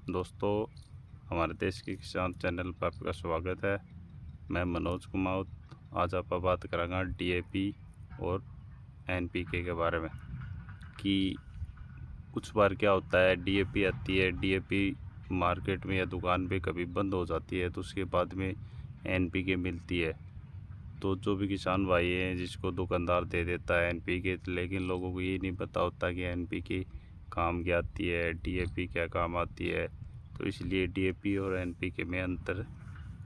दोस्तों, हमारे देश के किसान चैनल पर आपका स्वागत है। मैं मनोज कुमार। आज आप बात करेंगे डीएपी और एनपीके के बारे में कि कुछ बार क्या होता है, डीएपी आती है, डीएपी मार्केट में या दुकान पे कभी बंद हो जाती है तो उसके बाद में एनपीके मिलती है। तो जो भी किसान भाई हैं जिसको दुकानदार दे देता है एनपीके, लेकिन लोगों को ये नहीं पता होता कि एनपीके काम क्या आती है, डीएपी क्या काम आती है। तो इसलिए डीएपी और एनपीके में अंतर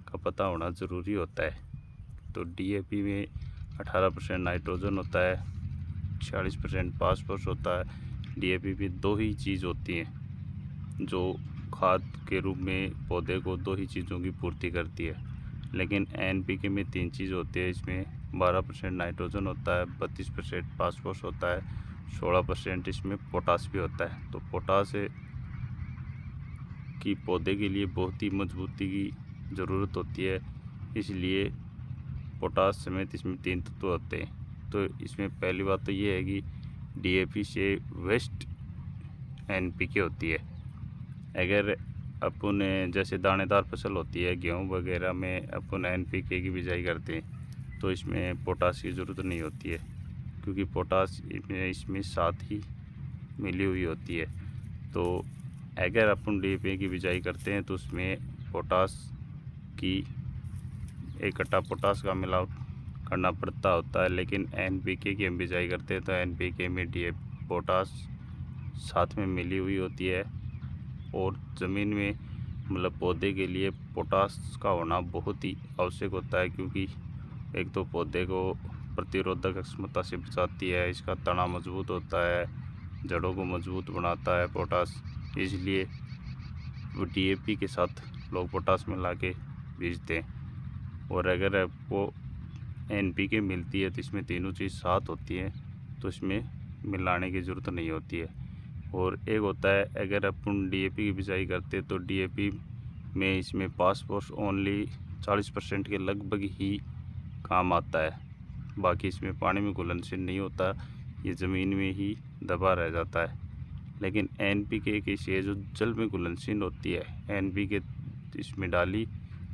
का पता होना ज़रूरी होता है। तो डीएपी में 18% नाइट्रोजन होता है, 46% फास्फोरस होता है। डीएपी में दो ही चीज़ होती हैं जो खाद के रूप में पौधे को दो ही चीज़ों की पूर्ति करती है, लेकिन एनपीके में तीन चीज़ होती है। इसमें 12% नाइट्रोजन होता है, 32% फास्फोरस होता है, 16% इसमें पोटास भी होता है। तो पोटास की पौधे के लिए बहुत ही मजबूती की ज़रूरत होती है, इसलिए पोटास समेत इसमें तीन तत्व होते हैं। तो इसमें पहली बात तो ये है कि डीएपी से वेस्ट एनपीके होती है। अगर अपन जैसे दानेदार फसल होती है, गेहूँ वगैरह में अपन एनपीके की बिजाई करते हैं तो इसमें पोटास की ज़रूरत नहीं होती है, क्योंकि पोटास इसमें साथ ही मिली हुई होती है। तो अगर अपन डीएपी की बिजाई करते हैं तो उसमें पोटास की इकट्ठा पोटास का मिलाव करना पड़ता होता है, लेकिन एनपीके की हम बिजाई करते हैं तो एनपीके में डीएपी पोटास साथ में मिली हुई होती है। और ज़मीन में मतलब पौधे के लिए पोटास का होना बहुत ही आवश्यक होता है, क्योंकि एक तो पौधे को प्रतिरोधक क्षमता से बचाती है, इसका तना मजबूत होता है, जड़ों को मजबूत बनाता है पोटास। इसलिए वो डीएपी के साथ लोग पोटास मिला के बीजते हैं। और अगर आपको एनपीके मिलती है तो इसमें तीनों चीज़ साथ होती हैं, तो इसमें मिलाने की ज़रूरत नहीं होती है। और एक होता है, अगर अपन डीएपी की बिजाई करते तो डीएपी में इसमें फास्फोरस ओनली 40% के लगभग ही काम आता है, बाकी इसमें पानी में घुलनशील नहीं होता, ये ज़मीन में ही दबा रह जाता है। लेकिन एनपीके की चीज़ जो जल में घुलनशील होती है, एनपीके इसमें डाली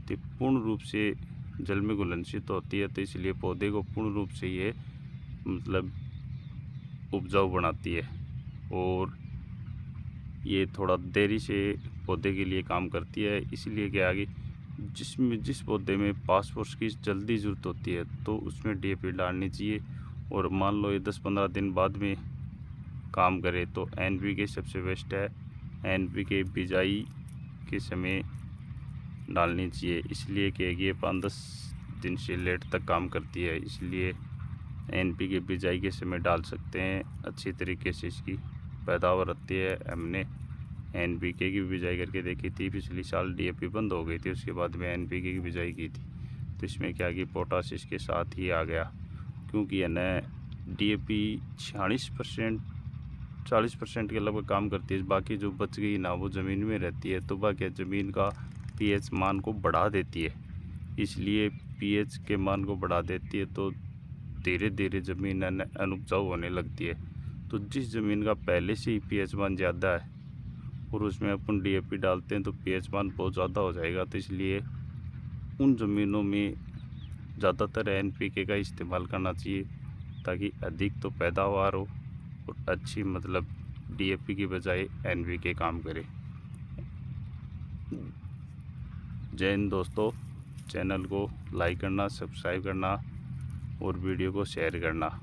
तो पूर्ण रूप से जल में घुलनशील होती है, तो इसलिए पौधे को पूर्ण रूप से ये मतलब उपजाऊ बनाती है। और ये थोड़ा देरी से पौधे के लिए काम करती है, इसलिए क्या है कि जिस पौधे में फास्फोरस की जल्दी ज़रूरत होती है तो उसमें डीएपी डालनी चाहिए। और मान लो ये 10-15 दिन बाद में काम करे तो एनपीके सबसे बेस्ट है। एनपीके बिजाई के समय डालनी चाहिए, इसलिए कि ये 5-10 दिन से लेट तक काम करती है, इसलिए एनपीके बिजाई के समय डाल सकते हैं। अच्छी तरीके से इसकी पैदावार आती है। हमने एनपीके की बिजाई करके देखी थी, पिछली साल डीएपी बंद हो गई थी, उसके बाद में एनपीके की बिजाई की थी तो इसमें क्या कि पोटास इसके साथ ही आ गया, क्योंकि है ना डीएपी 40% के लगभग काम करती है। बाकी जो बच गई ना वो ज़मीन में रहती है, तो बाकी ज़मीन का पीएच मान को बढ़ा देती है। इसलिए पीएच के मान को बढ़ा देती है तो धीरे धीरे ज़मीन अनुपजाऊ होने लगती है। तो जिस ज़मीन का पहले से ही पीएच मान ज़्यादा है और उसमें अपन डीएपी डालते हैं तो पीएच मान बहुत ज़्यादा हो जाएगा, तो इसलिए उन ज़मीनों में ज़्यादातर एनपीके का इस्तेमाल करना चाहिए, ताकि अधिक तो पैदावार हो और अच्छी मतलब डीएपी की बजाय एनपीके काम करे। जय हिंद दोस्तों, चैनल को लाइक करना, सब्सक्राइब करना और वीडियो को शेयर करना।